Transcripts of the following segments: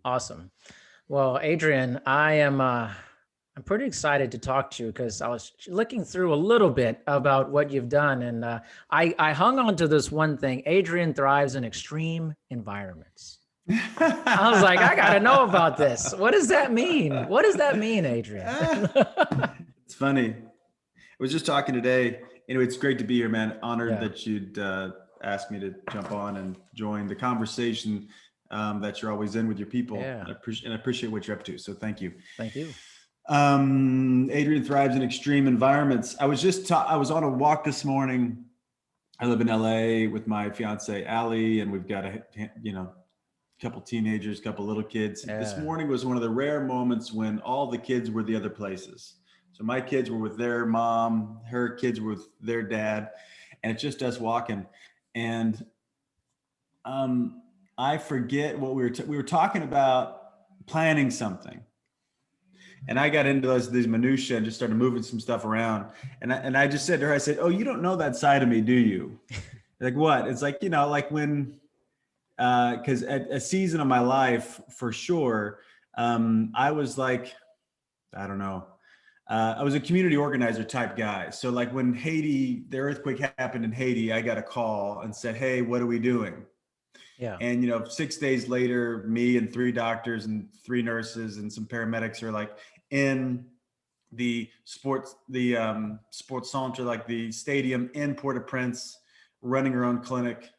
Awesome. Well, Adrian, I'm pretty excited to talk to you because I was looking through a little bit about what you've done, and I hung on to this one thing. Adrian thrives in extreme environments. I was like, I got to know about this. What does that mean? What does that mean, Adrian? It's funny. I was just talking today. Anyway, it's great to be here, man. Honored Yeah. that you'd asked me to jump on and join the conversation that you're always in with your people. Yeah. I appreciate what you're up to. So thank you. Thank you. Adrian thrives in extreme environments. I was on a walk this morning. I live in LA with my fiance, Alli, and we've got a couple teenagers, couple little kids. Yeah. This morning was one of the rare moments when all the kids were the other places. So my kids were with their mom, her kids were with their dad, and it's just us walking. And I forget what we were talking about, planning something. And I got into these minutiae and just started moving some stuff around. And I just said to her, I said, "Oh, you don't know that side of me, do you?" Like, what? It's like, like when, because at a season of my life, for sure, I was like, I don't know. I was a community organizer type guy. So like when the earthquake happened in Haiti, I got a call and said, "Hey, what are we doing?" Yeah. And, 6 days later, me and 3 doctors and 3 nurses and some paramedics are like in the sports center, like the stadium in Port-au-Prince, running our own clinic.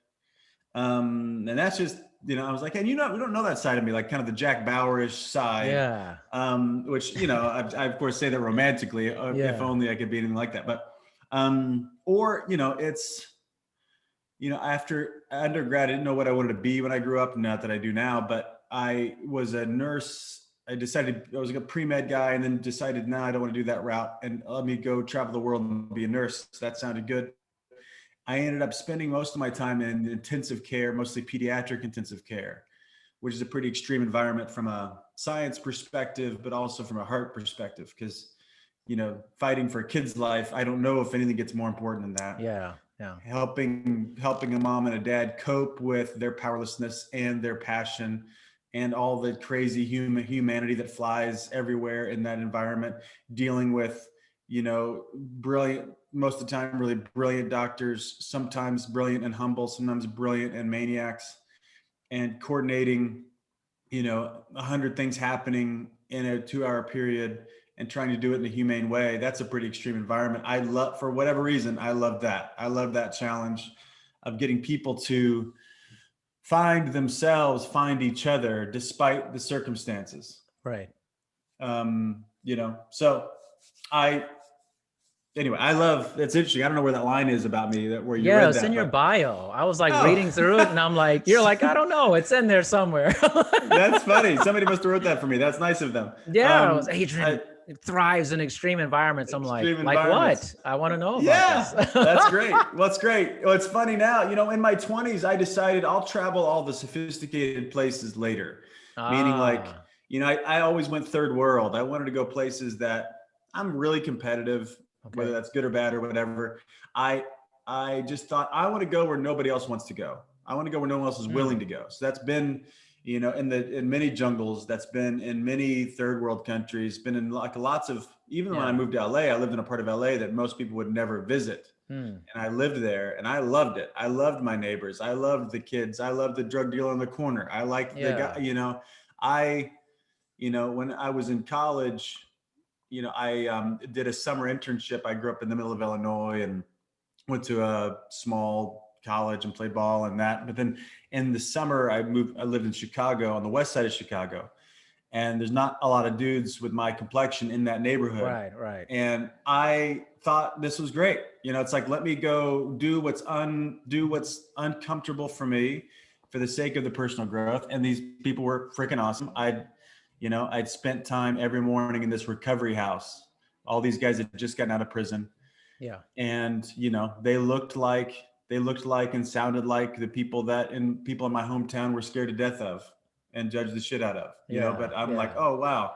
And that's just, I was like, and we don't know that side of me, like kind of the Jack Bauerish side. Yeah. Which, I of course say that romantically, if only I could be anything like that. But, it's, after undergrad, I didn't know what I wanted to be when I grew up. Not that I do now, but I was a nurse. I decided I was a pre-med guy and then decided, no, I don't want to do that route. And let me go travel the world and be a nurse. So that sounded good. I ended up spending most of my time in intensive care, mostly pediatric intensive care, which is a pretty extreme environment from a science perspective, but also from a heart perspective. Because, fighting for a kid's life, I don't know if anything gets more important than that. Yeah. Yeah. Helping a mom and a dad cope with their powerlessness and their passion and all the crazy humanity that flies everywhere in that environment, dealing with, brilliant, most of the time, really brilliant doctors, sometimes brilliant and humble, sometimes brilliant and maniacs, and coordinating, 100 things happening in a 2-hour period and trying to do it in a humane way. That's a pretty extreme environment. For whatever reason, I love that. I love that challenge of getting people to find themselves, find each other despite the circumstances. Right. So I love, that's interesting. I don't know where that line is about me, where you read that. Yeah, it's in your bio. I was like reading through it and I'm like, you're like, I don't know. It's in there somewhere. That's funny. Somebody must have wrote that for me. That's nice of them. Yeah. It was Adrian thrives in extreme environments. I'm like what? I want to know about this. That's great. Well, it's great. Well, it's funny now, in my 20s, I decided I'll travel all the sophisticated places later. Meaning like, I always went third world. I wanted to go places that I'm really competitive, whether that's good or bad or whatever. I just thought I want to go where nobody else wants to go. I want to go where no one else is willing to go. So that's been, in many jungles, that's been in many third world countries, been in like lots of, even when I moved to LA, I lived in a part of LA that most people would never visit. And I lived there and I loved it. I loved my neighbors. I loved the kids. I loved the drug dealer in the corner. I liked the guy, when I was in college, I did a summer internship. I grew up in the middle of Illinois and went to a small college and played ball and that. But then in the summer, I lived in Chicago, on the west side of Chicago. And there's not a lot of dudes with my complexion in that neighborhood. Right. And I thought this was great. It's like, let me go do what's uncomfortable for me for the sake of the personal growth. And these people were freaking awesome. I'd spent time every morning in this recovery house. All these guys had just gotten out of prison. Yeah. And, they looked like and sounded like the people in my hometown were scared to death of and judged the shit out of, but I'm like, oh, wow.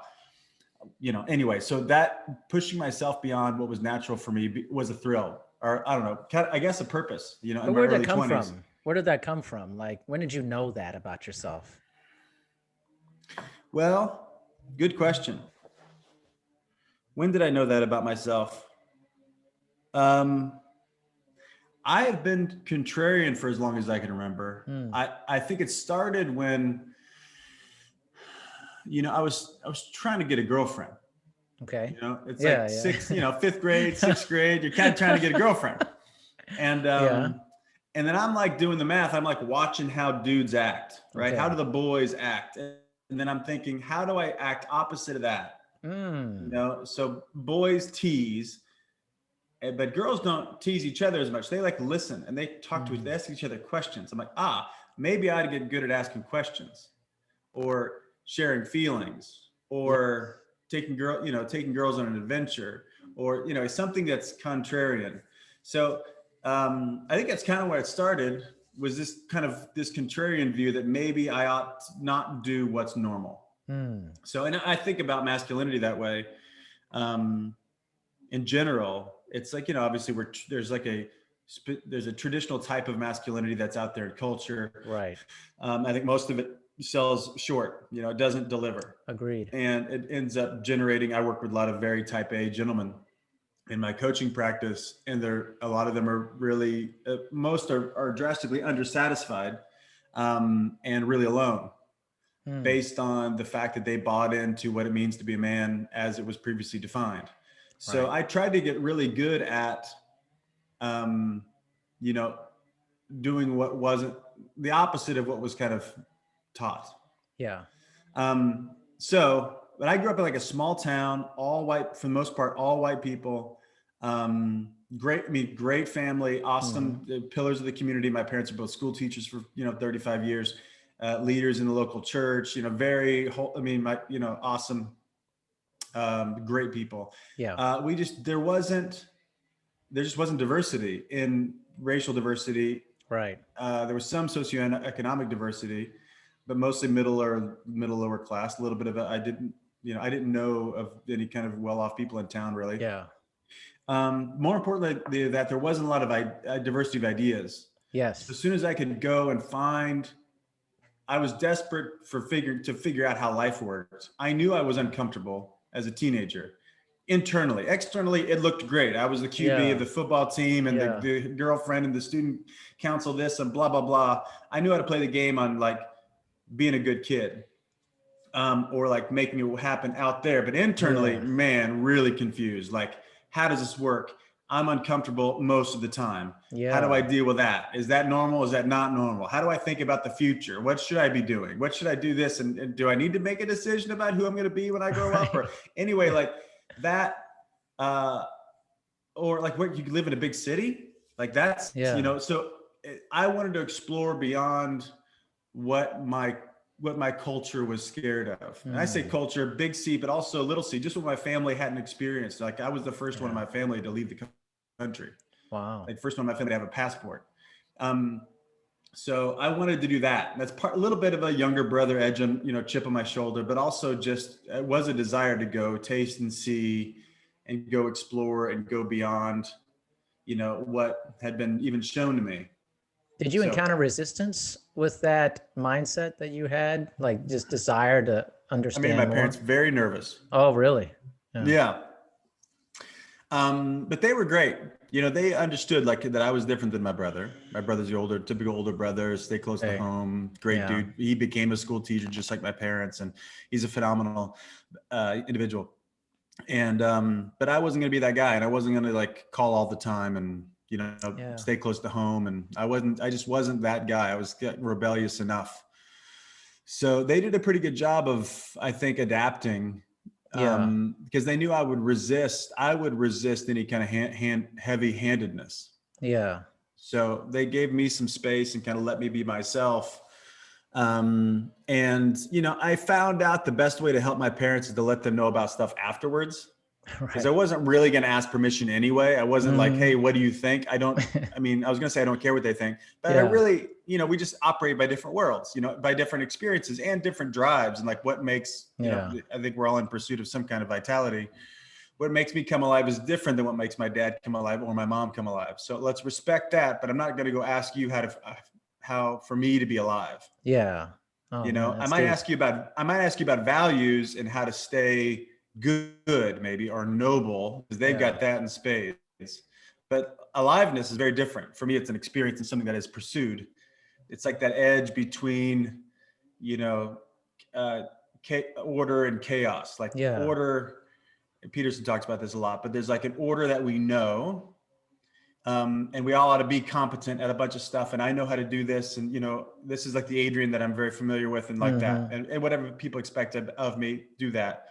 Anyway, so that pushing myself beyond what was natural for me was a thrill, or I don't know, I guess a purpose, in my early 20s. Where did that come from? Like, when did you know that about yourself? Well, good question. When did I know that about myself? I have been contrarian for as long as I can remember. I think it started when, I was trying to get a girlfriend. Okay. It's like fifth grade, sixth grade, you're kind of trying to get a girlfriend. And, and then I'm like doing the math. I'm like watching how dudes act, right? Okay. How do the boys act? And then I'm thinking, how do I act opposite of that? So boys tease, but girls don't tease each other as much. They like listen and they talk to they ask each other questions. I'm like, maybe I ought to get good at asking questions or sharing feelings or taking girls on an adventure or, something that's contrarian. So I think that's kind of where it started, was this contrarian view that maybe I ought to not do what's normal. So, and I think about masculinity that way. In general, it's like, obviously there's a traditional type of masculinity that's out there in culture. Right. I think most of it sells short, it doesn't deliver. Agreed. And it ends up generating, I work with a lot of very type A gentlemen in my coaching practice, and a lot of them are really, most are drastically undersatisfied and really alone, based on the fact that they bought into what it means to be a man as it was previously defined. So I tried to get really good at, doing what wasn't the opposite of what was kind of taught. Yeah. But I grew up in like a small town, all white, for the most part, all white people. Great family, awesome pillars of the community. My parents are both school teachers for, 35 years, leaders in the local church, awesome, great people. Yeah. There just wasn't diversity in racial diversity. Right. There was some socioeconomic diversity, but mostly middle lower class. A little bit of I didn't know of any kind of well-off people in town, really. Yeah. More importantly, that there wasn't a lot of diversity of ideas. Yes. So as soon as I could go and I was desperate to figure out how life worked. I knew I was uncomfortable as a teenager. Internally, externally, it looked great. I was the QB of the football team and the girlfriend and the student council, this and blah, blah, blah. I knew how to play the game on like being a good kid, or like making it happen out there. But internally, man, really confused. Like, how does this work? I'm uncomfortable most of the time. Yeah. How do I deal with that? Is that normal? Is that not normal? How do I think about the future? What should I be doing? What should I do this? And do I need to make a decision about who I'm going to be when I grow up? Or anyway, like that, or like where you could live in a big city, like that's, so I wanted to explore beyond what my culture was scared of. And I say culture, big C, but also little c, just what my family hadn't experienced. Like I was the first one in my family to leave the country. Wow. Like first one in my family to have a passport. So I wanted to do that. And that's a little bit of a younger brother edge and, chip on my shoulder, but also just, it was a desire to go taste and see and go explore and go beyond, what had been even shown to me. Did you encounter resistance with that mindset that you had? Like just desire to understand my more? parents very nervous. Oh, really? Yeah. But they were great. They understood like that I was different than my brother. My brother's the typical older brother, stay close to home, great dude. He became a school teacher just like my parents, and he's a phenomenal individual. And but I wasn't gonna be that guy, and I wasn't gonna like call all the time and stay close to home. And I just wasn't that guy. I was rebellious enough. So they did a pretty good job of, I think, adapting, because they knew I would resist any kind of heavy-handedness. Yeah. So they gave me some space and kind of let me be myself. And, I found out the best way to help my parents is to let them know about stuff afterwards. Because I wasn't really going to ask permission anyway. I wasn't like, hey, what do you think? I was going to say, I don't care what they think, but I really, we just operate by different worlds, by different experiences and different drives. And like what makes, I think we're all in pursuit of some kind of vitality. What makes me come alive is different than what makes my dad come alive or my mom come alive. So let's respect that, but I'm not going to go ask you how for me to be alive. Yeah. Oh You man, know, that's deep. I might ask you about values and how to stay good, maybe, or noble, because they've Yeah. got that in spades. But aliveness is very different. For me, it's an experience and something that is pursued. It's like that edge between, you know, uh, order and chaos. Like Yeah. order, and Peterson talks about this a lot, but there's like an order that we know, and we all ought to be competent at a bunch of stuff. And I know how to do this. And, you know, this is like the Adrian that I'm very familiar with and like that. And whatever people expect of me, do that.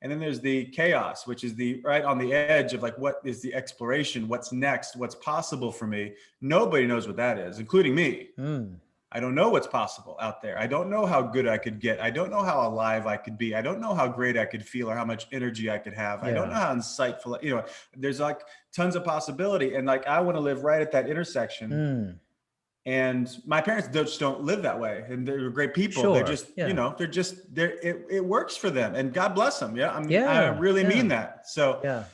And then there's the chaos, which is the right on the edge of like, what is the exploration? What's next? What's possible for me? Nobody knows what that is, including me. Mm. I don't know what's possible out there. I don't know how good I could get. I don't know how alive I could be. I don't know how great I could feel or how much energy I could have. Yeah. I don't know how insightful, you know, there's like tons of possibility. And like, I want to live right at that intersection. Mm. And my parents just don't live that way. And they're great people. Sure. They're just, Yeah. you know, it works for them, and God bless them. Yeah. I Yeah. really Yeah. mean that. So Yeah.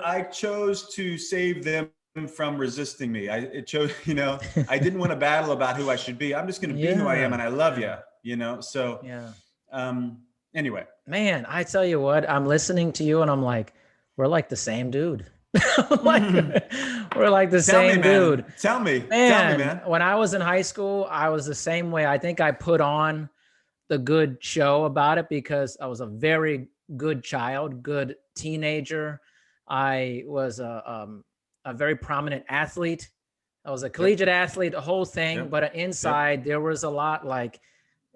I chose to save them from resisting me. I didn't want to battle about who I should be. I'm just going to be who I am, and I love you, you know? So, Yeah. Anyway. Man, I tell you what, I'm listening to you and I'm like, we're like the same dude. We're like the same dude. Tell me, man. When I was in high school, I was the same way. I think I put on the good show about it because I was a very good child, good teenager. I was a very prominent athlete. I was a collegiate athlete, the whole thing. But inside there was a lot like,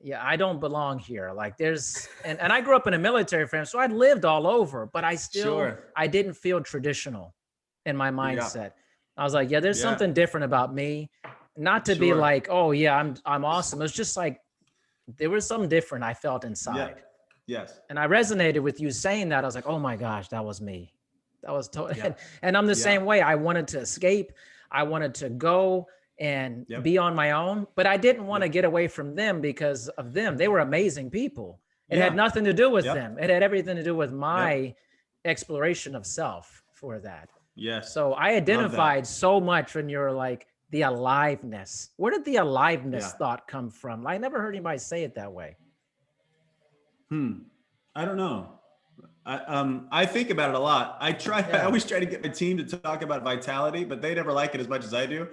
yeah, I don't belong here. Like and I grew up in a military family, so I'd lived all over, but I still, I didn't feel traditional in my mindset. I was like, yeah, there's something different about me. Not to be like, oh yeah, I'm awesome. It was just like, there was something different I felt inside. Yes. And I resonated with you saying that. I was like, oh my gosh, that was me. That was totally, and I'm the same way. I wanted to escape. I wanted to go and be on my own, but I didn't want to get away from them because of them. They were amazing people. It had nothing to do with them. It had everything to do with my exploration of self for that. Yes. So I identified so much when you're like the aliveness. Where did the aliveness thought come from? I never heard anybody say it that way. I don't know. I think about it a lot. I always try to get my team to talk about vitality, but they never like it as much as I do.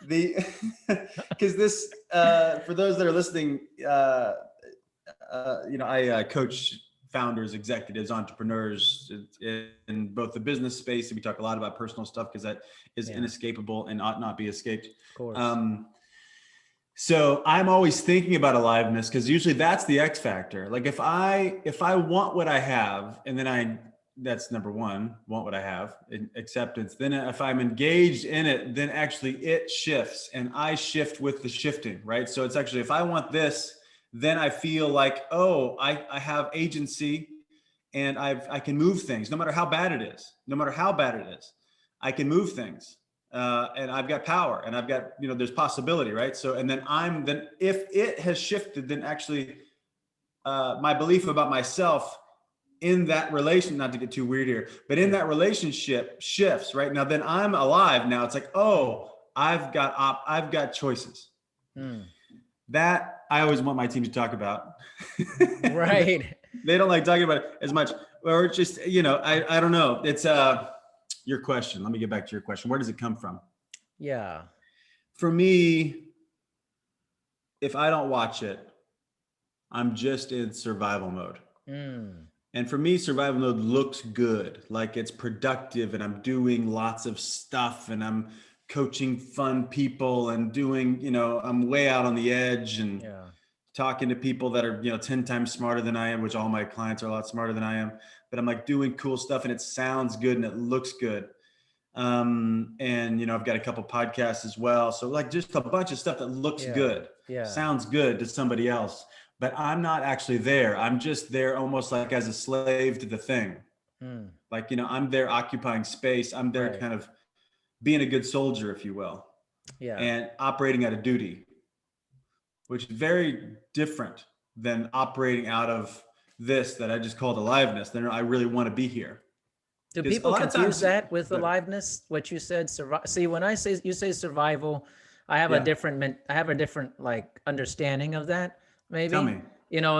Because this, for those that are listening, I coach founders, executives, entrepreneurs in both the business space. And we talk a lot about personal stuff because that is inescapable and ought not be escaped. Of course. So I'm always thinking about aliveness because usually that's the X factor. Like if I want what I have, and then that's number one, want what I have, acceptance. Then if I'm engaged in it, then actually it shifts and I shift with the shifting, right? So it's actually, if I want this, then I feel like, oh, I have agency and I can move things no matter how bad it is, I can move things. And I've got power and I've got, there's possibility, right? So, and then if it has shifted, then actually my belief about myself in that relation, not to get too weird here, but in that relationship shifts, right? Now, then I'm alive. Now it's like, oh, I've got choices. That I always want my team to talk about. Right. They don't like talking about it as much, or just, I don't know. It's, your question. Let me get back to your question. Where does it come from? Yeah. For me, if I don't watch it, I'm just in survival mode. And for me, survival mode looks good. Like it's productive and I'm doing lots of stuff and I'm coaching fun people and doing, I'm way out on the edge and talking to people that are, 10 times smarter than I am, which all my clients are a lot smarter than I am. But I'm like doing cool stuff and it sounds good and it looks good. And, I've got a couple podcasts as well. So like just a bunch of stuff that looks good, sounds good to somebody else, but I'm not actually there. I'm just there almost like as a slave to the thing. Like, I'm there occupying space. I'm there kind of being a good soldier, if you will, and operating out of duty, which is very different than operating out of this that I just called aliveness. Then I really want to be here. Do people confuse that with aliveness? What you said, see, when you say survival, I have Yeah. I have a different like understanding of that, maybe. Tell me.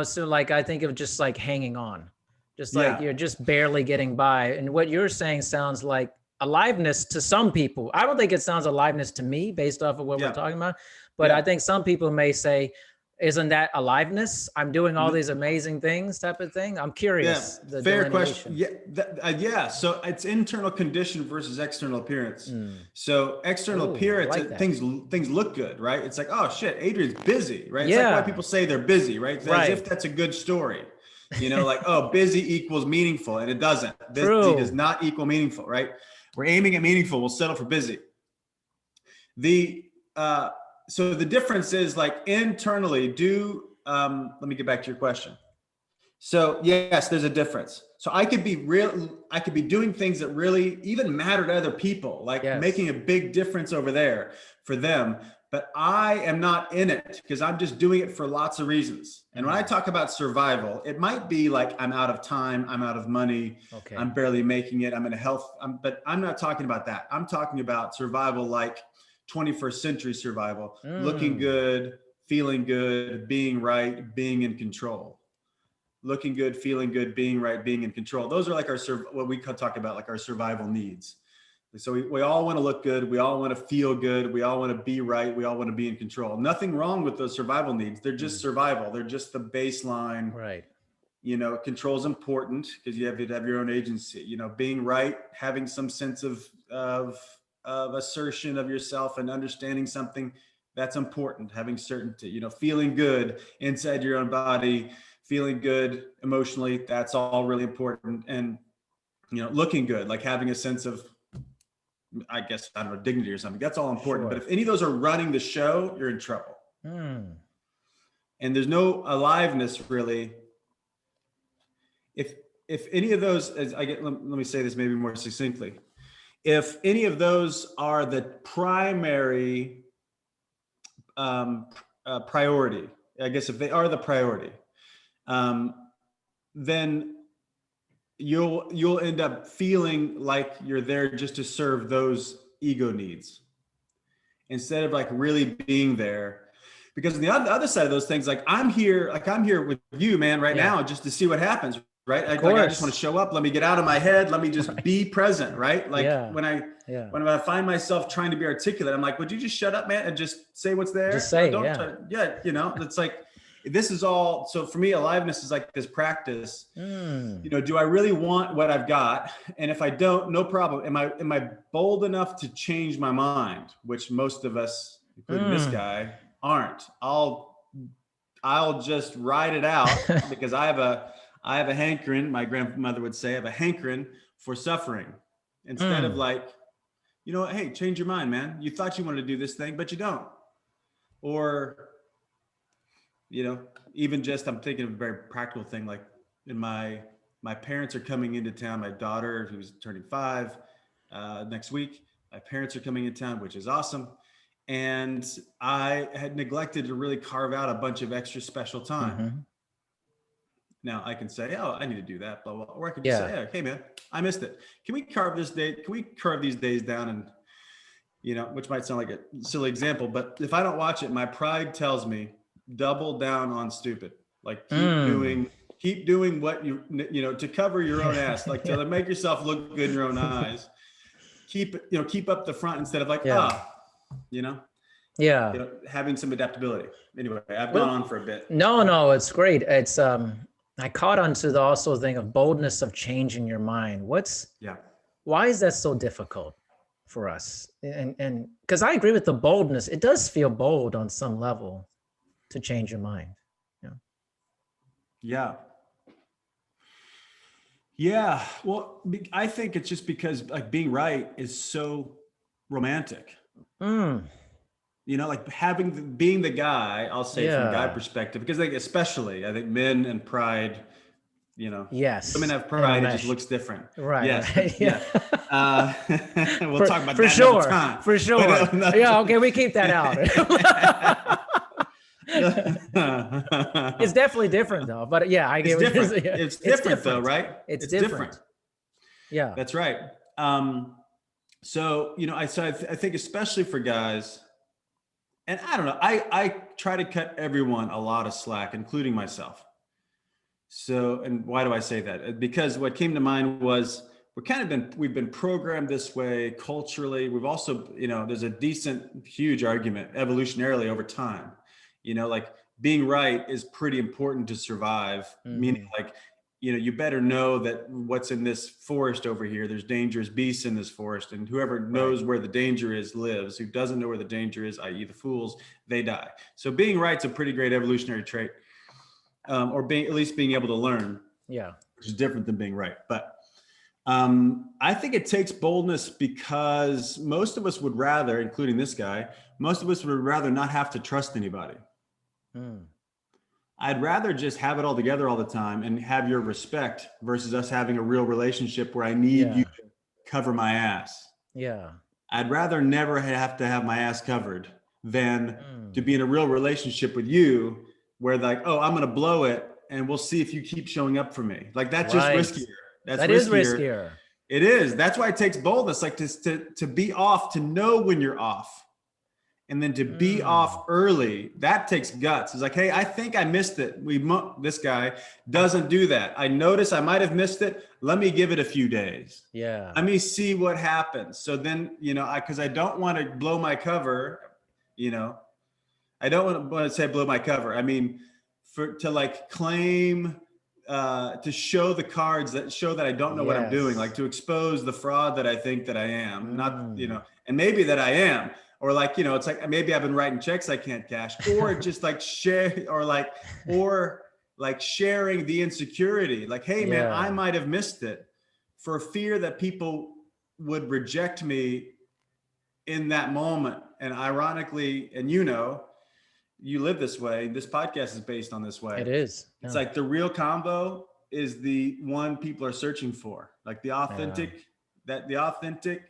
So like I think of just like hanging on, just like Yeah. you're just barely getting by. And what you're saying sounds like aliveness to some people. I don't think it sounds aliveness to me based off of what we're Yeah. talking about, but I Yeah. think some people may say, isn't that aliveness? I'm doing all No, these amazing things type of thing. I'm yeah. curious, the Fair question. delineation. Yeah. Yeah. So it's internal condition versus external appearance. Mm. So external Oh, I appearance, like that. things look good, right? It's like, oh shit, Adrian's busy, right? It's like why Yeah. people say they're busy, right? As Right. if that's a good story. Like, oh, busy equals meaningful, and it doesn't. Busy True. does not equal meaningful, right? We're aiming at meaningful. We'll settle for busy. So the difference is like internally let me get back to your question. So yes, there's a difference. So I could be doing things that really even matter to other people, like making a big difference over there for them. But I am not in it because I'm just doing it for lots of reasons. And when I talk about survival, it might be like I'm out of time, I'm out of money, I'm barely making it, I'm in a health, but I'm not talking about that. I'm talking about survival like 21st century survival, looking good, feeling good, being right, being in control. Looking good, feeling good, being right, being in control. Those are like what we talk about, like our survival needs. So we all want to look good. We all want to feel good. We all want to be right. We all want to be in control. Nothing wrong with those survival needs. They're just survival. They're just the baseline. Right. Control is important because you have to have your own agency. Being right, having some sense of assertion of yourself and understanding something, that's important. Having certainty. Feeling good inside your own body, feeling good emotionally, that's all really important. And looking good, like having a sense of, I guess, I don't know, dignity or something, that's all important. But if any of those are running the show, you're in trouble. And there's no aliveness really. If any of those, let me say this maybe more succinctly. If any of those are the primary priority, I guess if they are the priority, then you'll end up feeling like you're there just to serve those ego needs instead of like really being there. Because on the other side of those things, like I'm here with you, man, right now, just to see what happens, right? I just want to show up. Let me get out of my head. Let me just be present, right? Like when I find myself trying to be articulate, I'm like, would you just shut up, man, and just say what's there? Just say, it's like, this is all. So for me, aliveness is like this practice. Do I really want what I've got? And if I don't, no problem. Am I bold enough to change my mind? Which most of us, including this guy, aren't. I'll just ride it out because I have a hankering. My grandmother would say, I have a hankering for suffering. Instead of like, hey, change your mind, man. You thought you wanted to do this thing, but you don't. Or even just, I'm thinking of a very practical thing. Like my parents are coming into town. My daughter, who's turning 5 next week, my parents are coming in town, which is awesome. And I had neglected to really carve out a bunch of extra special time. Now I can say, oh, I need to do that, blah, blah. Or I could just say, hey man, I missed it. Can we carve this day? Can we carve these days down? And, which might sound like a silly example, but if I don't watch it, my pride tells me, double down on stupid. Like keep doing what to cover your own ass, like to make yourself look good in your own eyes. Keep up the front instead of like, having some adaptability. Anyway, I've gone on for a bit. No, it's great. It's, I caught onto the also thing of boldness of changing your mind. Why is that so difficult for us? And because I agree with the boldness, it does feel bold on some level to change your mind. Yeah. Well, I think it's just because like being right is so romantic. Like being the guy, I'll say from a guy perspective, because especially I think men and pride, women have pride, it just looks different. Right. Yes. We'll talk about for that sure. another time. For sure. Okay. We keep that out. It's definitely different though, but I get it's different. It's different though, right? It's different. Yeah, that's right. So I think especially for guys, and I don't know, I try to cut everyone a lot of slack, including myself. So, and why do I say that? Because what came to mind was we've been programmed this way culturally. We've also, there's a decent, huge argument evolutionarily over time, like being right is pretty important to survive, meaning like, you better know that what's in this forest over here, there's dangerous beasts in this forest, and whoever knows where the danger is lives. Who doesn't know where the danger is, i.e. the fools, they die. So being right's a pretty great evolutionary trait, or at least being able to learn, which is different than being right. But I think it takes boldness, because most of us would rather, including this guy, most of us would rather not have to trust anybody. I'd rather just have it all together all the time and have your respect versus us having a real relationship where I need you to cover my ass. I'd rather never have to have my ass covered than to be in a real relationship with you where like, oh, I'm going to blow it and we'll see if you keep showing up for me. Like that's just riskier. That is riskier. It is. That's why it takes boldness, like to be off, to know when you're off. And then to be off early, that takes guts. It's like, hey, I think I missed it. This guy doesn't do that. I notice I might have missed it. Let me give it a few days. Let me see what happens. So then, because I don't want to blow my cover, I don't want to say blow my cover. I mean, to like claim, to show the cards that show that I don't know what I'm doing, like to expose the fraud that I think that I am, not, and maybe that I am. Or like, it's like, maybe I've been writing checks I can't cash, or just like share, or like sharing the insecurity. Like, hey man, I might've missed it for fear that people would reject me in that moment. And ironically, and you live this way, this podcast is based on this way. It is. It's like the real combo is the one people are searching for. Like the authentic, the authentic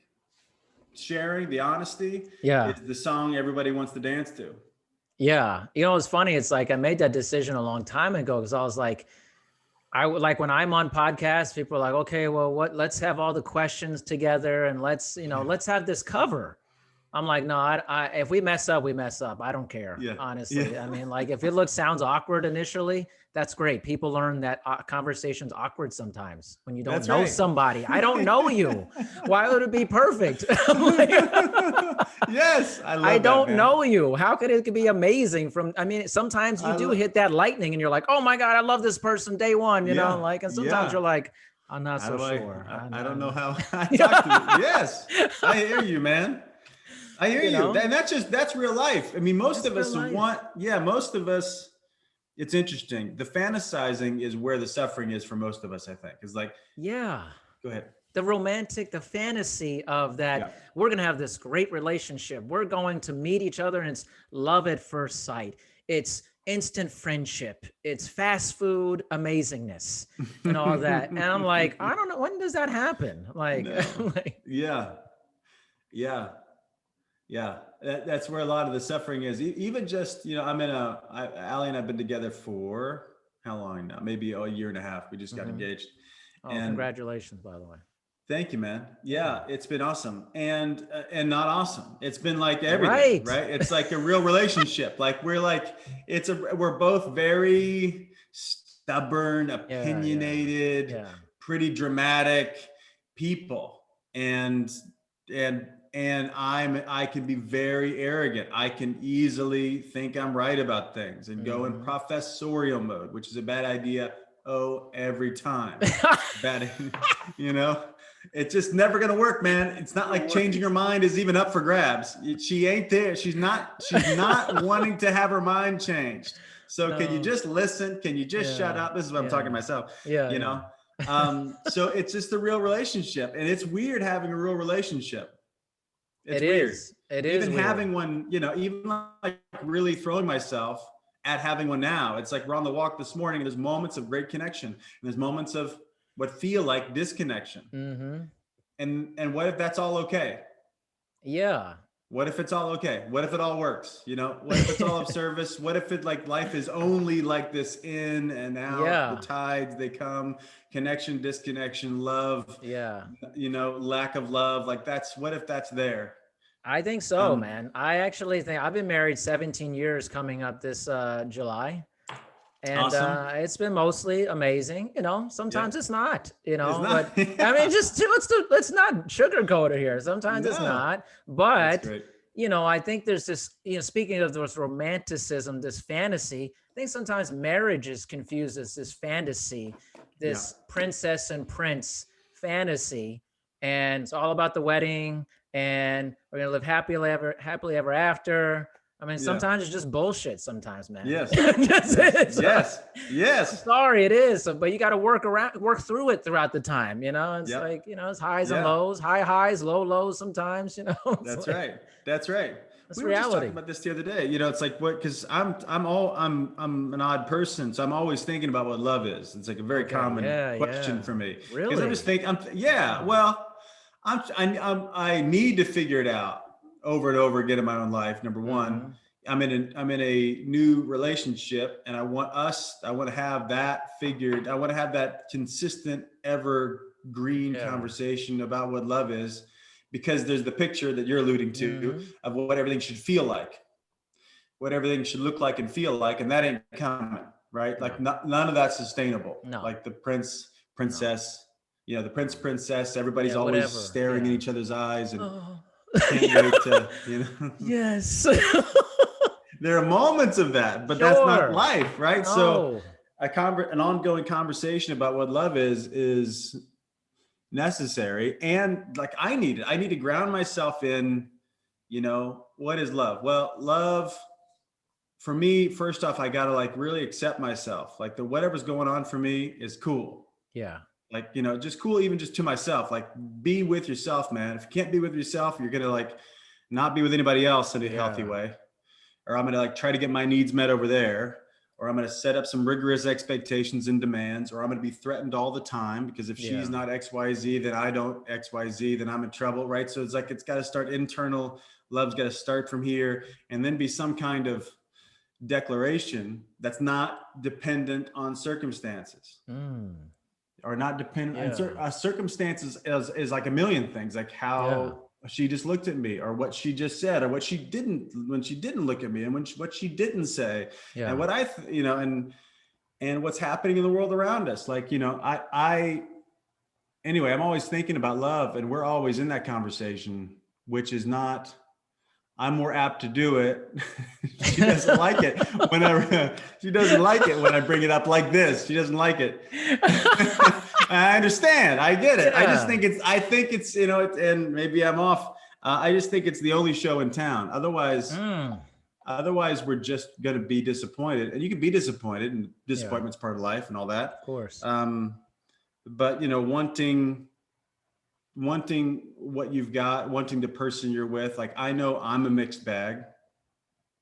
sharing, the honesty is the song everybody wants to dance to. It's funny. It's like I made that decision a long time ago because I was like, I would like when I'm on podcasts, people are like, okay, well, let's have all the questions together and let's have this cover. I'm like, no, I if we mess up, we mess up. I don't care, honestly. I mean, like if it sounds awkward initially, that's great. People learn that conversation's awkward sometimes when you don't know somebody. I don't know you. Why would it be perfect? Like, yes, I don't know you. How could it be amazing? Sometimes you do hit that lightning and you're like, oh my God, I love this person day one, you know, like, and sometimes you're like, I'm not so sure. I don't know how I talk to you. Yes, I hear you, man. I hear you. And that's real life. I mean, most of us, it's interesting. The fantasizing is where the suffering is for most of us, I think. It's like, go ahead. The romantic, the fantasy of that, we're going to have this great relationship. We're going to meet each other and it's love at first sight. It's instant friendship. It's fast food amazingness and all that. And I'm like, I don't know. When does that happen? Like, that's where a lot of the suffering is. Even just, Alli and I've been together for how long now? Maybe a year and a half. We just got engaged. And congratulations, by the way. Thank you, man. Yeah, it's been awesome and not awesome. It's been like everything, right? It's like a real relationship. Like we're both very stubborn, opinionated, pretty dramatic people, and I can be very arrogant. I can easily think I'm right about things and go in professorial mode, which is a bad idea. Every time. Bad, it's just never going to work, man. It's not like changing her mind is even up for grabs. She ain't there. She's not wanting to have her mind changed. So can you just listen? Can you just shut up? This is what I'm talking to myself, so it's just a real relationship, and it's weird having a real relationship. It's weird. It is even having one, even like really throwing myself at having one now. It's like we're on the walk this morning and there's moments of great connection and there's moments of what feel like disconnection. And what if that's all okay? What if it's all okay? What if it all works? What if it's all of service? What if it like life is only like this in and out, the tides, they come, connection, disconnection, love, lack of love. Like what if that's there? I think so, man. I actually think I've been married 17 years coming up this July. And Awesome. it's been mostly amazing. Yeah. Sometimes it's not, It's but not. I mean, Yeah. let's not sugarcoat it here. Sometimes it's No, not, that's but great. I think there's this, speaking of this romanticism, this fantasy, I think sometimes marriages confuse this fantasy, Yeah. this princess and prince fantasy. And it's all about the wedding and we're going to live happily ever after. I mean, Yeah. sometimes it's just bullshit sometimes, man. Yes. That's it. So, Yes. I'm Yes. sorry, it is. But you got to work through it throughout the time. It's Yep. like, it's highs and Yeah. lows, high highs, low lows sometimes, It's That's like, right. That's right. that's We were just reality. talking about this the other day. It's like because I'm an odd person, so I'm always thinking about what love is. It's like a very common question for me. Because Really? I'm just thinking, well, I need to figure it out over and over again in my own life. Number one, I'm in a new relationship, and I want to have that figured. I want to have that consistent, evergreen conversation about what love is, because there's the picture that you're alluding to of what everything should feel like, what everything should look like and feel like, and that ain't coming, right? Like none of that's sustainable. No. Like the princess, the princess, everybody's always whatever. staring in each other's eyes and Oh. can't wait to, Yes. There are moments of that, but that's not life, right? No. So an ongoing conversation about what love is necessary. And like, I need to ground myself in, what is love? Well, love for me, first off, I got to like really accept myself. Like whatever's going on for me is cool. Yeah. Like, just cool, even just to myself, like be with yourself, man. If you can't be with yourself, you're going to like not be with anybody else in a healthy way. Or I'm going to like try to get my needs met over there. Or I'm going to set up some rigorous expectations and demands, or I'm going to be threatened all the time because if she's not XYZ, then I don't XYZ, then I'm in trouble. Right. So it's like, it's got to start internal. Love's got to start from here and then be some kind of declaration that's not dependent on circumstances. Or not dependent on circumstances is like a million things, like how she just looked at me, or what she just said, or what she didn't, when she didn't look at me, and what she didn't say, and what and what's happening in the world around us. Like, anyway, I'm always thinking about love, and we're always in that conversation, which is not, I'm more apt to do it. She doesn't like it she doesn't like it when I bring it up like this. She doesn't like it. I understand. I get it. I just think it's, and maybe I'm off. I just think it's the only show in town. Otherwise we're just going to be disappointed, and you can be disappointed, and disappointment's part of life and all that. Of course. But wanting what you've got, wanting the person you're with. Like, I know I'm a mixed bag.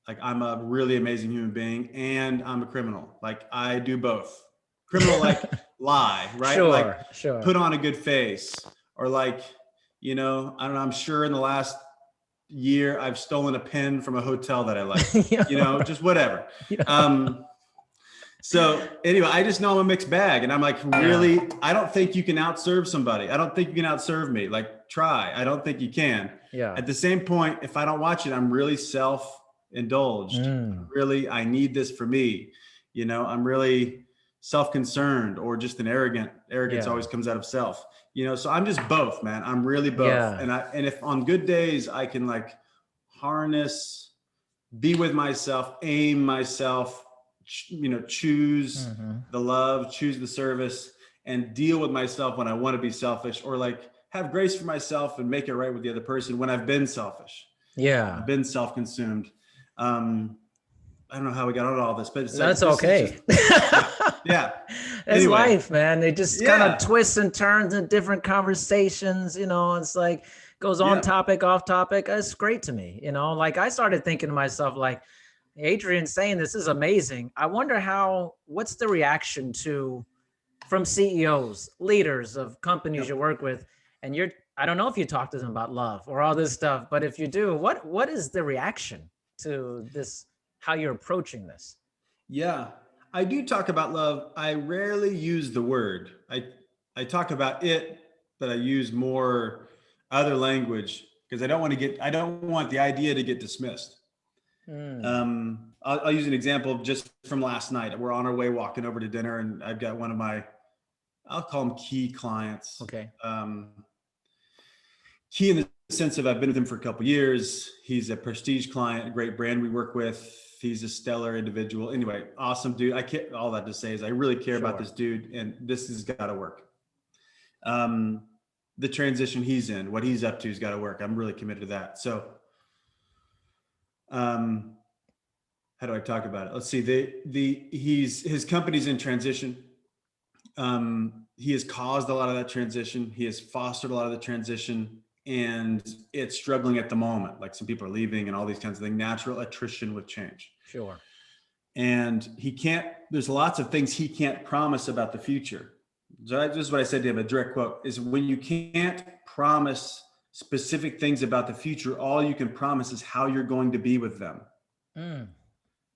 Like, I'm a really amazing human being, and I'm a criminal. Like, I do both. Criminal, like lie, right? Sure. Put on a good face, or like, I don't know. I'm sure in the last year I've stolen a pen from a hotel that I like. Just whatever. So anyway, I just know I'm a mixed bag, and I'm like, really, I don't think you can outserve somebody. I don't think you can outserve me. Like, try. I don't think you can. Yeah. At the same point, if I don't watch it, I'm really self-indulged. Really, I need this for me. I'm really self-concerned, or just an arrogance always comes out of self. So I'm just both, man. I'm really both. Yeah. And if on good days I can like harness, be with myself, aim myself, choose the love, choose the service, and deal with myself when I want to be selfish, or like have grace for myself and make it right with the other person when I've been selfish. I've been self-consumed. I don't know how we got on all this, but it's that's okay. It's anyway. Life, man. It just kind of twists and turns in different conversations. It's like goes on topic, off topic. It's great to me. Like I started thinking to myself, like, Adrian saying this is amazing. I wonder what's the reaction from CEOs, leaders of companies you work with, and I don't know if you talk to them about love or all this stuff, but if you do, what is the reaction to this, how you're approaching this? Yeah, I do talk about love. I rarely use the word. I talk about it, but I use more other language because I don't want the idea to get dismissed. I'll use an example just from last night. We're on our way walking over to dinner, and I've got one of my, I'll call them key clients. Okay. Key in the sense of I've been with him for a couple of years. He's a prestige client, a great brand we work with. He's a stellar individual. Anyway, awesome dude. I can't, all that to say is I really care about this dude, and this has got to work. The transition he's in, what he's up to has got to work. I'm really committed to that. So, how do I talk about it? Let's see. His company's in transition. He has caused a lot of that transition. He has fostered a lot of the transition, and it's struggling at the moment. Like some people are leaving and all these kinds of things, natural attrition with change. Sure. And there's lots of things he can't promise about the future. So this is what I said to him, a direct quote, is when you can't promise specific things about the future, all you can promise is how you're going to be with them.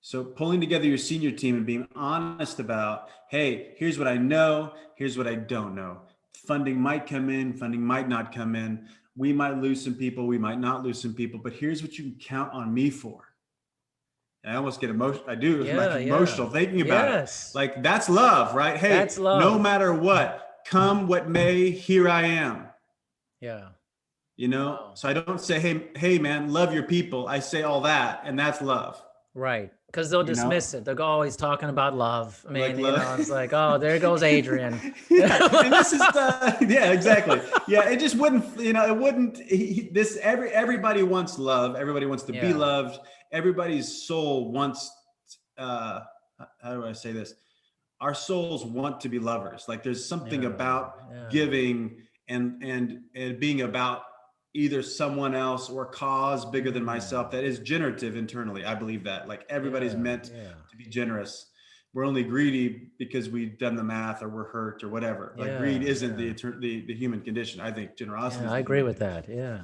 So pulling together your senior team and being honest about, hey, here's what I know, here's what I don't know. Funding might come in, funding might not come in. We might lose some people, we might not lose some people, but here's what you can count on me for. And I almost get emotional. I do. Emotional thinking about it. Like that's love, right? Hey, that's love. No matter what, come what may, here I am. Yeah. You know, wow. So I don't say, hey, man, love your people. I say all that, and that's love. Right. Because they'll dismiss it. They're always talking about love. I mean, like it's like, oh, there goes Adrian. And this is, yeah, exactly. Yeah, it just wouldn't, it wouldn't, everybody wants love. Everybody wants to be loved. Everybody's soul wants, how do I say this? Our souls want to be lovers. Like there's something about giving and being about either someone else or a cause bigger than myself that is generative internally. I believe that like everybody's meant to be generous. We're only greedy because we've done the math or we're hurt or whatever. Like greed isn't the human condition. I think generosity. I agree with that. Yeah.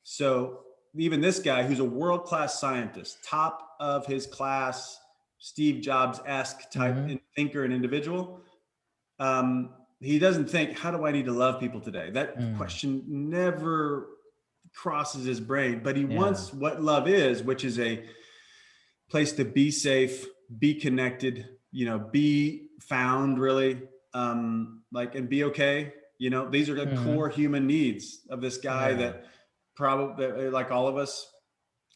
So even this guy who's a world-class scientist, top of his class, Steve Jobs-esque type thinker and individual, he doesn't think, how do I need to love people today? That question never crosses his brain, but he wants what love is, which is a place to be safe, be connected, be found really, and be okay. These are the core human needs of this guy that probably like all of us,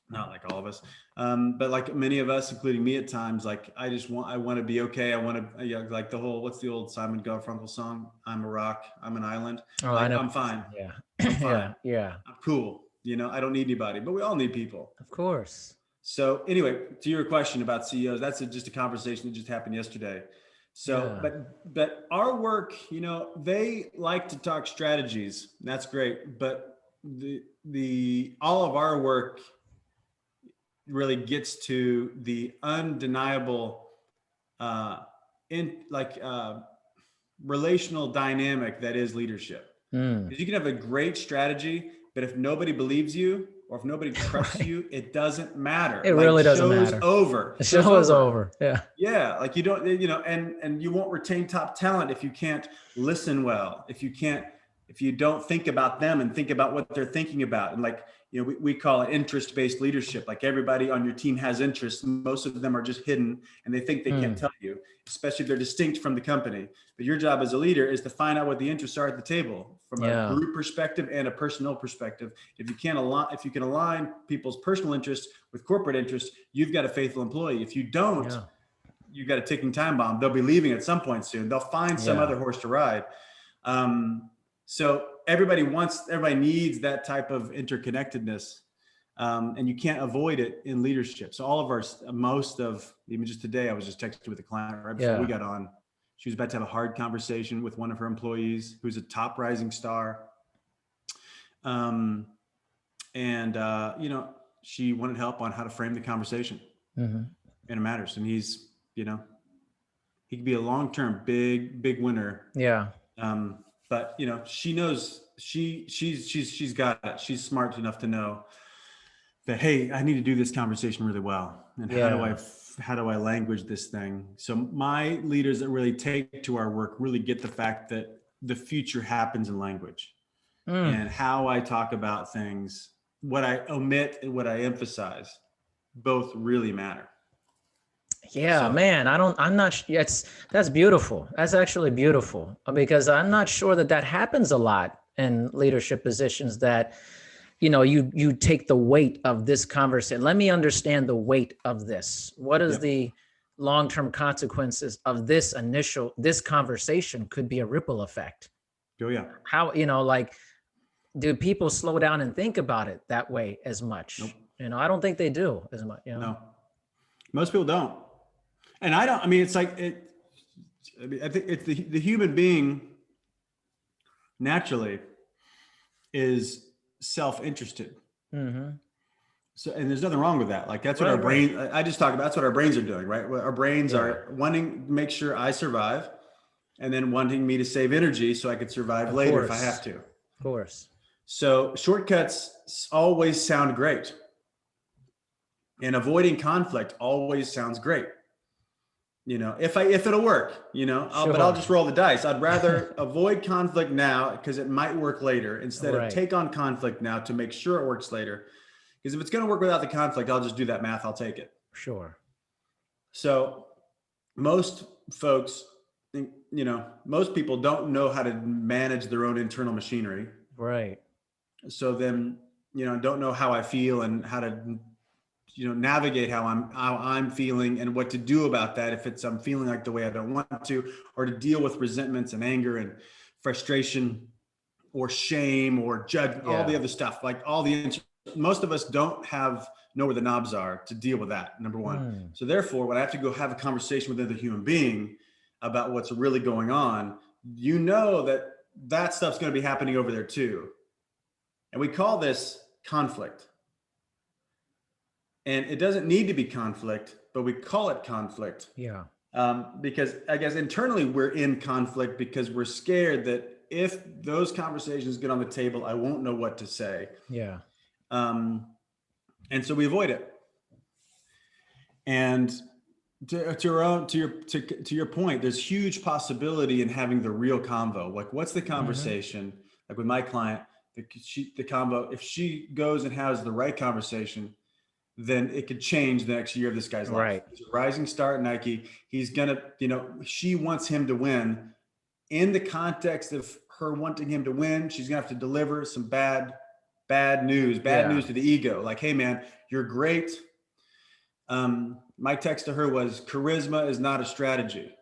not like all of us, but like many of us, including me at times, like I want to be okay. I want to, like the whole, what's the old Simon Garfunkel song? I'm a rock, I'm an island. Oh, I know. I'm fine. Yeah. I'm fine. Yeah. I'm cool. I don't need anybody, but we all need people. Of course. So anyway, to your question about CEOs, that's just a conversation that just happened yesterday. So, but our work, they like to talk strategies. That's great. But all of our work really gets to the undeniable, relational dynamic that is leadership. Because you can have a great strategy, but if nobody believes you or if nobody trusts you, it doesn't matter. It really doesn't matter. Over. The show is over. Yeah. Yeah. Like you don't, and you won't retain top talent if you can't listen well, if you don't think about them and think about what they're thinking about. And like, we call it interest-based leadership. Like everybody on your team has interests. Most of them are just hidden and they think they can't tell you, especially if they're distinct from the company. But your job as a leader is to find out what the interests are at the table from a group perspective and a personal perspective. If you can align people's personal interests with corporate interests, you've got a faithful employee. If you don't, you've got a ticking time bomb. They'll be leaving at some point soon. They'll find some other horse to ride. So everybody needs that type of interconnectedness, and you can't avoid it in leadership. So all of even just today, I was just texting with a client right before we got on. She was about to have a hard conversation with one of her employees who's a top rising star. She wanted help on how to frame the conversation and it matters. And he's, he could be a long-term big winner. Yeah. But she knows she's got it. She's smart enough to know that, hey, I need to do this conversation really well. And how do I language this thing? So my leaders that really take to our work really get the fact that the future happens in language and how I talk about things what I omit and what I emphasize both really matter. Yeah, So, man, I'm not, that's beautiful. That's actually beautiful because I'm not sure that happens a lot in leadership positions that, you take the weight of this conversation. Let me understand the weight of this. What is the long-term consequences of this conversation could be a ripple effect. Oh yeah. How, do people slow down and think about it that way as much? Nope. I don't think they do as much. No, most people don't. And I mean, it's like I think it's the human being naturally is self-interested. Mm-hmm. So, and there's nothing wrong with that. Like that's what our brain, I just talked about, that's what our brains are doing, right? Our brains are wanting to make sure I survive and then wanting me to save energy so I could survive later if I have to. Of course. So shortcuts always sound great. And avoiding conflict always sounds great. If it'll work, but I'll just roll the dice. I'd rather avoid conflict now because it might work later instead of take on conflict now to make sure it works later. Because if it's going to work without the conflict, I'll just do that math. I'll take it. Sure. So most folks, most people don't know how to manage their own internal machinery. Right. So then, don't know how I feel and how to navigate how I'm feeling and what to do about that if I'm feeling like the way I don't want to, or to deal with resentments and anger and frustration or shame or judgment, all the other stuff, like most of us don't know where the knobs are to deal with that, number one. So therefore, when I have to go have a conversation with another human being about what's really going on, that stuff's going to be happening over there too. And we call this conflict. And it doesn't need to be conflict, but we call it conflict. Yeah. Because I guess internally we're in conflict because we're scared that if those conversations get on the table, I won't know what to say. Yeah. And so we avoid it. And to your point, there's huge possibility in having the real convo. Like, what's the conversation? Like with my client, the convo. If she goes and has the right conversation, then it could change the next year of this guy's life. Right. He's a rising star at Nike. He's gonna, she wants him to win. In the context of her wanting him to win, she's gonna have to deliver some bad news to the ego. Like, hey man, you're great. My text to her was, charisma is not a strategy.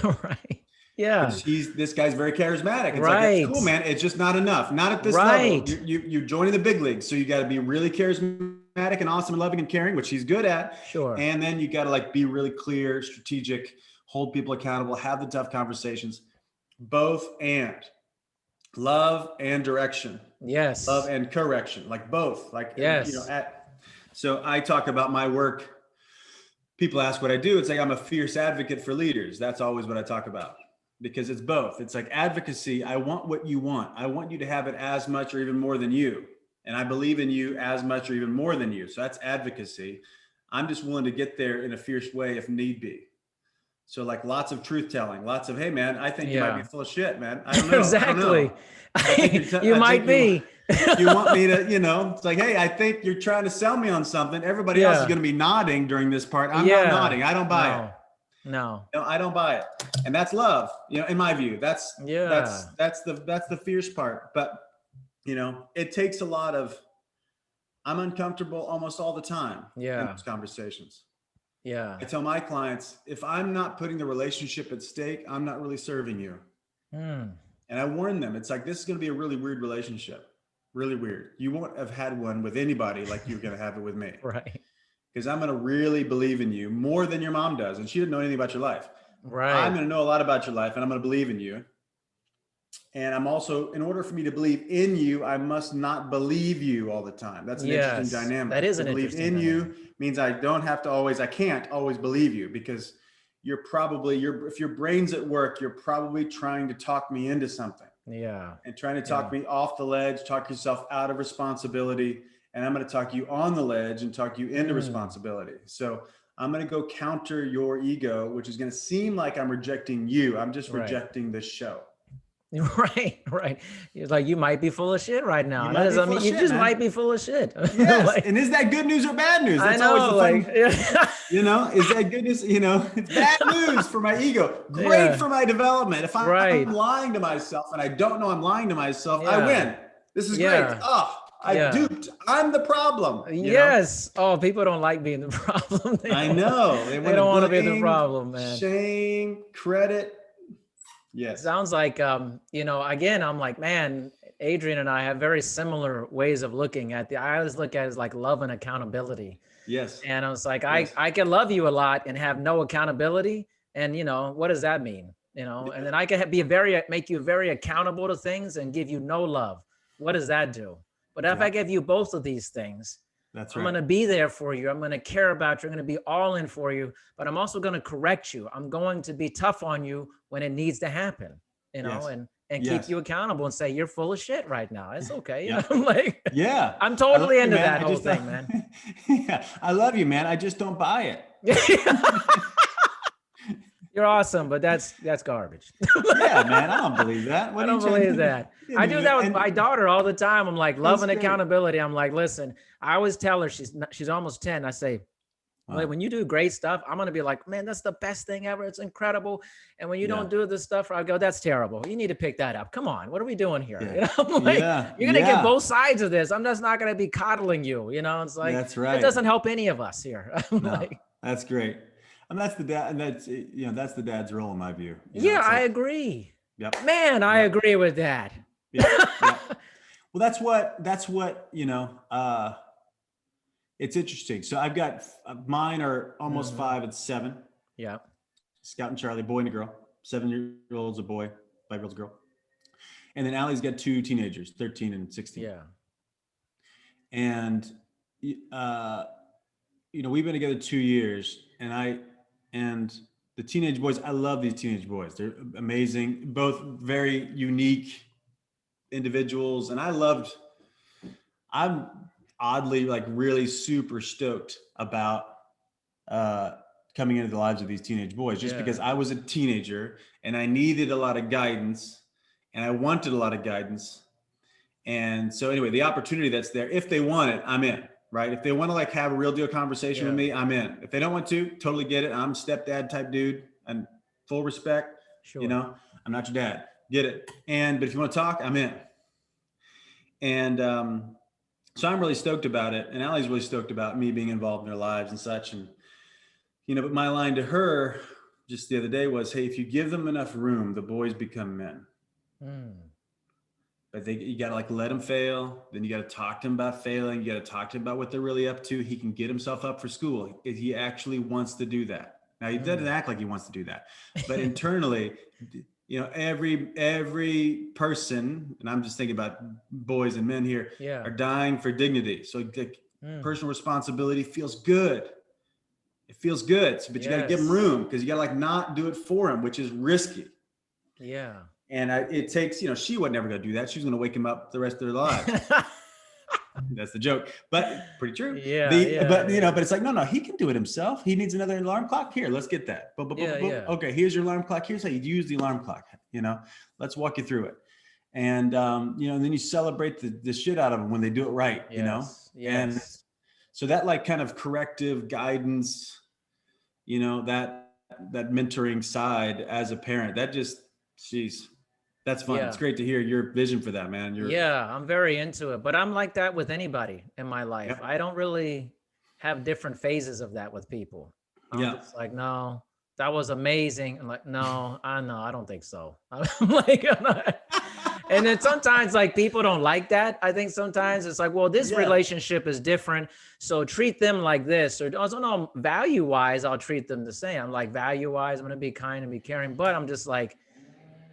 Right. Yeah. This guy's very charismatic. It's like, that's cool, man. It's just not enough. Not at this level. You're joining the big leagues. So you got to be really charismatic and awesome and loving and caring, which he's good at. Sure. And then you got to be really clear, strategic, hold people accountable, have the tough conversations, both and love and direction. Yes. Love and correction, both. Yes. So I talk about my work. People ask what I do. It's like, I'm a fierce advocate for leaders. That's always what I talk about. Because it's both. It's like advocacy. I want what you want. I want you to have it as much or even more than you. And I believe in you as much or even more than you. So that's advocacy. I'm just willing to get there in a fierce way if need be. So lots of truth telling, lots of, hey man, I think you might be full of shit, man. I don't know. Exactly. You might be. You want me to, it's like, hey, I think you're trying to sell me on something. Everybody else is going to be nodding during this part. I'm not nodding. I don't buy it. No, I don't buy it. And that's love, in my view. That's the fierce part. But, it takes a lot of, I'm uncomfortable almost all the time in those conversations. Yeah. I tell my clients, if I'm not putting the relationship at stake, I'm not really serving you. And I warn them, it's like, this is going to be a really weird relationship. Really weird. You won't have had one with anybody like you're going to have it with me. Right. Because I'm going to really believe in you more than your mom does. And she didn't know anything about your life. Right. I'm going to know a lot about your life and I'm going to believe in you. And I'm also, in order for me to believe in you, I must not believe you all the time. That's an interesting dynamic. That is an interesting dynamic. Believe in you means I can't always believe you because if your brain's at work, you're probably trying to talk me into something. Yeah. And trying to talk me off the ledge, talk yourself out of responsibility. And I'm going to talk you on the ledge and talk you into responsibility. So I'm going to go counter your ego, which is going to seem like I'm rejecting you. I'm just rejecting this show. Right, right. It's like, you might be full of shit right now. You That might is, be I full mean, of you shit, just man. might be full of shit. Yes. Like, And is that good news or bad news? I That's always know, the like, fun. You know, is that good news? You know, it's bad news for my ego. Great yeah, for my development. If I'm right. lying to myself and I don't know I'm lying to myself, I Yeah, win. This is great. yeah, Oh, I yeah. duped. I'm the problem, you know? Yes. Oh, people don't like being the problem. They I don't want, know. They they want to don't want to be the blame, problem, man. shame, credit. Yes. Sounds like, again, I'm like, man, Adrian and I have very similar ways of looking at I always look at it as like love and accountability. Yes. And I was like, Yes. I can love you a lot and have no accountability. And, what does that mean? And then I can make you very accountable to things and give you no love. What does that do? But if I give you both of these things, That's I'm right. going to be there for you. I'm going to care about you. I'm going to be all in for you, but I'm also going to correct you. I'm going to be tough on you when it needs to happen, Yes. and Yes. keep you accountable and say, you're full of shit right now. It's okay. Yeah. I'm like, Yeah. I'm totally into man. that whole thing, man. Yeah. I love you, man. I just don't buy it. You're awesome, but that's garbage. Yeah, man. I don't believe that. I don't believe that. I do that with my daughter all the time. I'm like, love and accountability. I'm like, listen, I always tell her, she's almost 10. I say, like, when you do great stuff, I'm going to be like, man, that's the best thing ever. It's incredible. And when you don't do this stuff, I go, that's terrible. You need to pick that up. Come on. What are we doing here? Yeah. I'm like, you're going to get both sides of this. I'm just not going to be coddling you. It's like, that's right. It doesn't help any of us here. That's great. And that's the dad. And that's the dad's role in my view. I agree. Yep. Man, I agree with that. Yeah. Well, that's what, it's interesting. So I've got, mine are almost 5 and 7. Yeah. Scout and Charlie, boy and a girl. 7-year-old's a boy, 5-year-old's a girl. And then Alli's got 2 teenagers, 13 and 16. Yeah. And, we've been together 2 years, and the teenage boys, I love these teenage boys. They're amazing, both very unique individuals. And I'm oddly, like, really super stoked about coming into the lives of these teenage boys, just because I was a teenager and I needed a lot of guidance and I wanted a lot of guidance. And so anyway, the opportunity that's there, if they want it, I'm in, right? If they want to, like, have a real deal conversation with me, I'm in. If they don't want to, totally get it. I'm a stepdad type dude and full respect, Sure. I'm not your dad, get it. But if you want to talk, I'm in. And, so I'm really stoked about it. And Alli's really stoked about me being involved in their lives and such. And, but my line to her just the other day was, hey, if you give them enough room, the boys become men. But you got to, like, let them fail. Then you got to talk to them about failing. You got to talk to him about what they're really up to. He can get himself up for school. He actually wants to do that. Now, he doesn't act like he wants to do that, but internally, every person, and I'm just thinking about boys and men here, are dying for dignity. So personal responsibility feels good. It feels good, but you got to give them room, because you got to, like, not do it for him, which is risky. Yeah. And it takes, she was never going to do that. She was going to wake him up the rest of their lives. That's the joke, but pretty true. But it's like, no, he can do it himself. He needs another alarm clock. Here, let's get that. Okay, here's your alarm clock. Here's how you use the alarm clock. Let's walk you through it. And, and then you celebrate the shit out of them when they do it right, Yes. And so that, like, kind of corrective guidance, that mentoring side as a parent, that just, that's fun. It's great to hear your vision for that, man. I'm very into it, but I'm like that with anybody in my life. I don't really have different phases of that with people. I'm just like, no, that was amazing. I'm like, no, I don't think so. I'm like, and then sometimes, like, people don't like that. I think sometimes it's like, well, this relationship is different, so treat them like this. Or also, no, value-wise, I'll treat them the same. I'm like, value-wise, I'm going to be kind and be caring, but I'm just like,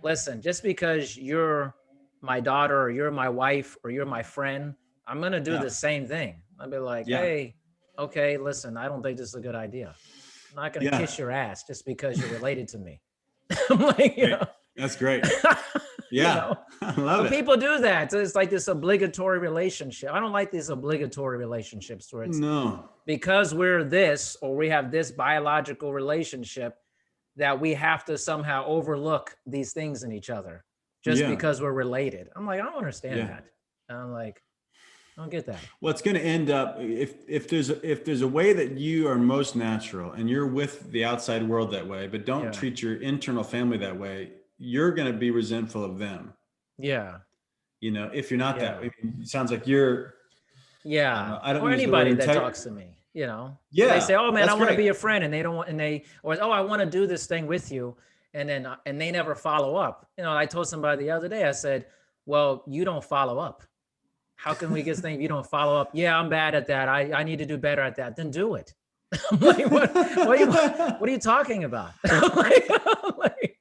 listen, just because you're my daughter or you're my wife or you're my friend, I'm going to do the same thing. I'll be like, hey, okay, listen, I don't think this is a good idea. I'm not going to kiss your ass just because you're related to me. I'm like, that's great. I love it. People do that. So it's like this obligatory relationship. I don't like these obligatory relationships where it's because we're this, or we have this biological relationship, that we have to somehow overlook these things in each other. just because we're related. I'm like, I don't understand that. And I'm like, I don't get that. Well, it's going to end up, if there's a way that you are most natural and you're with the outside world that way, but don't treat your internal family that way, you're going to be resentful of them. Yeah. You know, if you're not that way, it sounds like you're. Yeah. I don't or use anybody the word that talks to me, you know. Yeah. They say, oh man, I want to great. be a friend. And they don't want, or, oh, I want to do this thing with you. And then, and they never follow up. You know, I told somebody the other day, I said, well, you don't follow up. How can we get things if you don't follow up? Yeah, I'm bad at that. I need to do better at that. Then do it. I'm like, what are you talking about? like,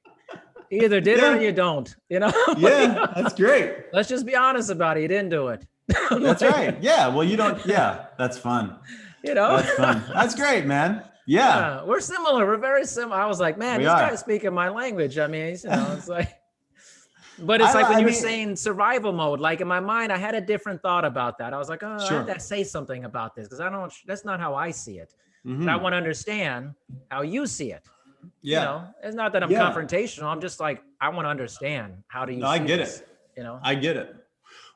you either did it or you don't, you know? That's great. Let's just be honest about it. You didn't do it. That's right. Yeah. Well, you don't. Yeah. That's fun. You know, that's fun. That's great, man. Yeah. We're similar. We're very similar. I was like, man, this guy's speaking my language. I mean, you know, it's like, but it's like when you were saying survival mode, like in my mind, I had a different thought about that. I was like, oh, I have to say something about this because that's not how I see it. But I want to understand how you see it. Yeah. You know, it's not that I'm confrontational. I'm just like, I want to understand how do you see I get this, it. You know, I get it.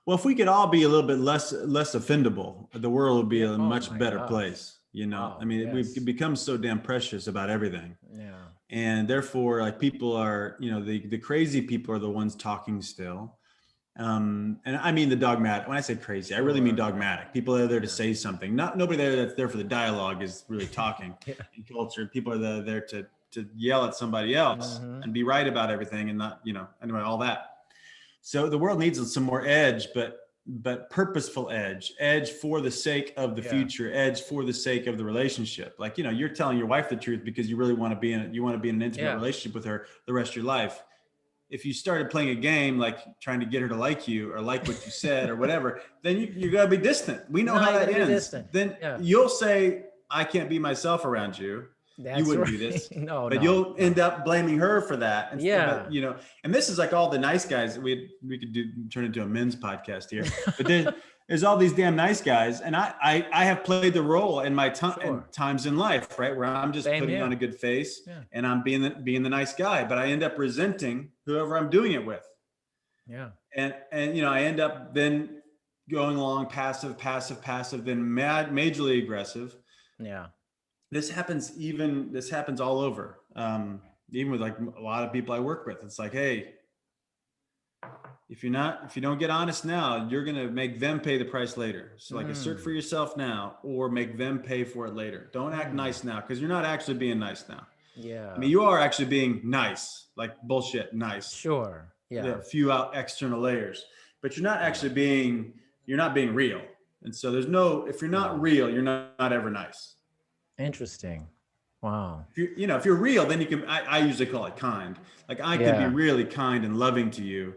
Well, if we could all be a little bit less offendable, the world would be a much better place. You know, I mean, we've become so damn precious about everything. Yeah. And therefore, like people are, you know, the crazy people are the ones talking still. And I mean the dogmatic. When I say crazy, I really mean dogmatic. People are there to say something. Nobody there that's there for the dialogue is really talking in culture. People are there to yell at somebody else and be right about everything and not, you know, anyway, all that. So the world needs some more edge, but purposeful edge for the sake of the future, edge for the sake of the relationship. Like, you know, you're telling your wife the truth because you really want to be in it. You want to be in an intimate relationship with her the rest of your life. If you started playing a game, like trying to get her to like you or like what you said or whatever, then you're going to be distant. We know how that ends. Then you'll say, I can't be myself around you. You wouldn't do this, but you'll end up blaming her for that. And you know, and this is like all the nice guys. We could turn into a men's podcast here, but there's all these damn nice guys. And I have played the role in my times in life, right? Where I'm just putting on a good face and I'm being the nice guy, but I end up resenting whoever I'm doing it with. Yeah. And, you know, I end up then going along passive, then majorly aggressive. Yeah. This happens all over. Even with like a lot of people I work with, it's like, hey, if you don't get honest now, you're going to make them pay the price later. So like assert for yourself now or make them pay for it later. Don't act nice now because you're not actually being nice now. Yeah. I mean, you are actually being nice, like bullshit nice. Sure. Yeah. A few external layers, but you're not actually being real. And so if you're not real, you're not ever nice. Interesting. Wow. If you're real, then you can, I usually call it kind. Like I can be really kind and loving to you.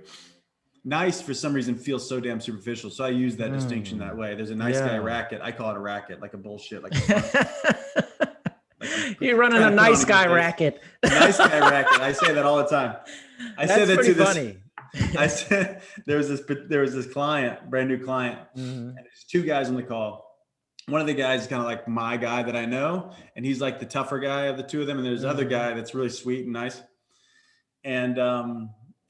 Nice for some reason feels so damn superficial. So I use that distinction that way. There's a nice guy racket. I call it a racket, like a bullshit. Like you're running a nice guy racket. Nice guy racket. I say that all the time. I say that to funny. I said there was this client, brand new client, and there's two guys on the call. One of the guys is kind of like my guy that I know, and he's like the tougher guy of the two of them. And there's other guy that's really sweet and nice. And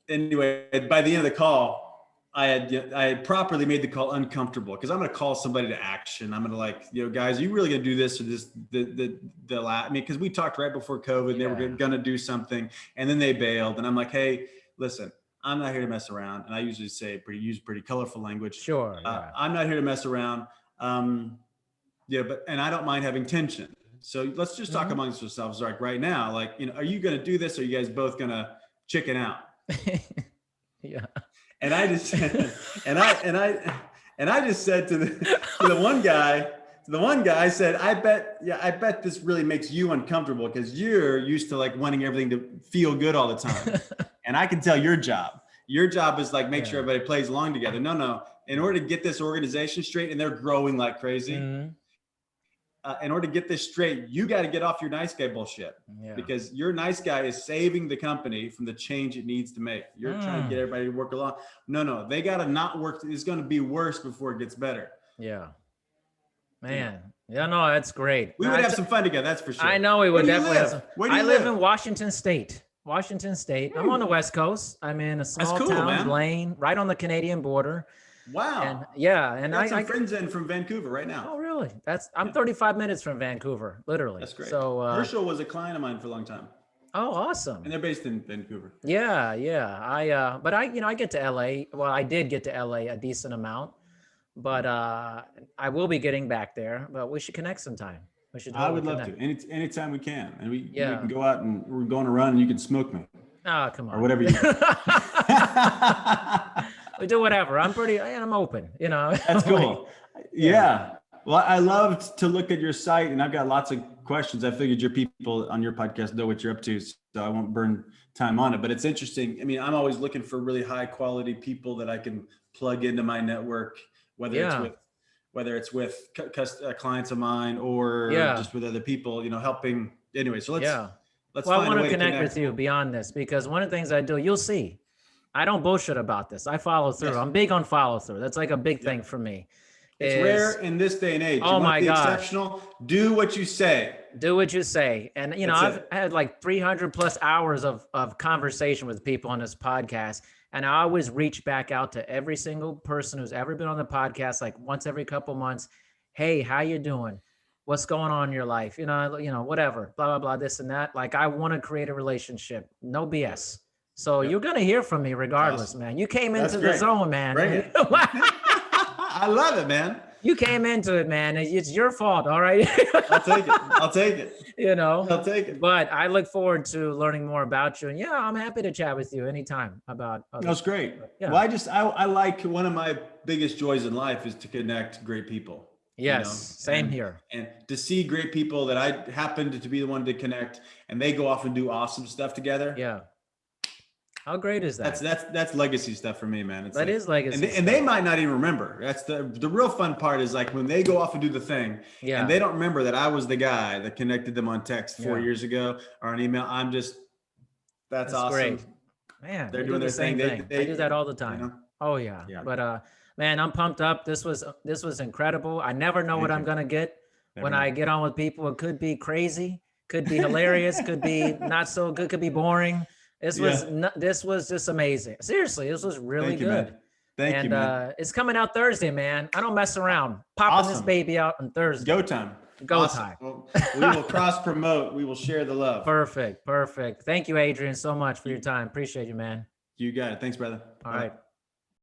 anyway, by the end of the call, I had properly made the call uncomfortable because I'm going to call somebody to action. I'm going to like, you know, guys, are you really going to do this or this? I mean, because we talked right before COVID, and they were going to do something, and then they bailed. And I'm like, hey, listen, I'm not here to mess around. And I usually use pretty colorful language. Sure. I'm not here to mess around. And I don't mind having tension. So let's just talk amongst ourselves, like right now, like, you know, are you going to do this? Or are you guys both going to chicken out? Yeah. And I just said, and I just said to the one guy, I said, I bet this really makes you uncomfortable because you're used to like wanting everything to feel good all the time. And I can tell your job is like, make sure everybody plays along together. No. In order to get this organization straight, and they're growing like crazy, in order to get this straight, you got to get off your nice guy bullshit because your nice guy is saving the company from the change it needs to make. You're trying to get everybody to work along. No, they got to not work. It's going to be worse before it gets better. Yeah. Man. Yeah, no, that's great. We would have some fun together. That's for sure. I know we would definitely have some. Where do you live in Washington State. Washington State. I'm on the West Coast. I'm in a small cool, town, man. Blaine, right on the Canadian border. Wow. And yeah, and I got some friends in from Vancouver right now. Oh, really? I'm 35 minutes from Vancouver, literally. That's great. So Herschel was a client of mine for a long time. Oh, awesome. And they're based in Vancouver. Yeah. But I get to LA. Well, I did get to LA a decent amount, but I will be getting back there, but we should connect sometime. We should. I would love to. Anytime we can. And we can go out and we're going to run and you can smoke me. Oh, come on. Or whatever you We do whatever. I'm open, That's cool. Yeah. Well, I loved to look at your site and I've got lots of questions. I figured your people on your podcast know what you're up to, so I won't burn time on it, but it's interesting. I mean, I'm always looking for really high quality people that I can plug into my network, whether it's with clients of mine or just with other people, helping. Anyway, so let's Well, I want to connect with you beyond this, because one of the things I do, you'll see, I don't bullshit about this. I follow through. Yes. I'm big on follow through. That's like a big thing for me. It's rare in this day and age. Oh my God. Exceptional. Do what you say. Do what you say. And, I've had like 300 plus hours of conversation with people on this podcast. And I always reach back out to every single person who's ever been on the podcast, like once every couple months. Hey, how you doing? What's going on in your life? Whatever, blah, blah, blah, this and that. Like, I want to create a relationship. No BS. So you're going to hear from me regardless, man. You came into the zone, man. I love it, man. You came into it, man. It's your fault. All right. I'll take it. I'll take it. But I look forward to learning more about you. And I'm happy to chat with you anytime about That's great. Yeah. Well, I like, one of my biggest joys in life is to connect great people. Yes. Same here. And to see great people that I happened to be the one to connect, and they go off and do awesome stuff together. Yeah. How great is that? That's legacy stuff for me, man. That is legacy. And they might not even remember. That's the real fun part, is like when they go off and do the thing and they don't remember that I was the guy that connected them on text 4 years ago or an email. That's awesome. Great. Man, they're doing their thing. I do that all the time. Oh yeah. But man, I'm pumped up. This was incredible. I never know what I'm going to get when I get on with people. It could be crazy, could be hilarious, could be not so good, could be boring. This was just amazing. Seriously, this was really good. Thank you, man. It's coming out Thursday, man. I don't mess around. Popping this baby out on Thursday. Go time. Well, we will cross promote. We will share the love. Perfect. Thank you, Adrian, so much for your time. Appreciate you, man. You got it. Thanks, brother. All right.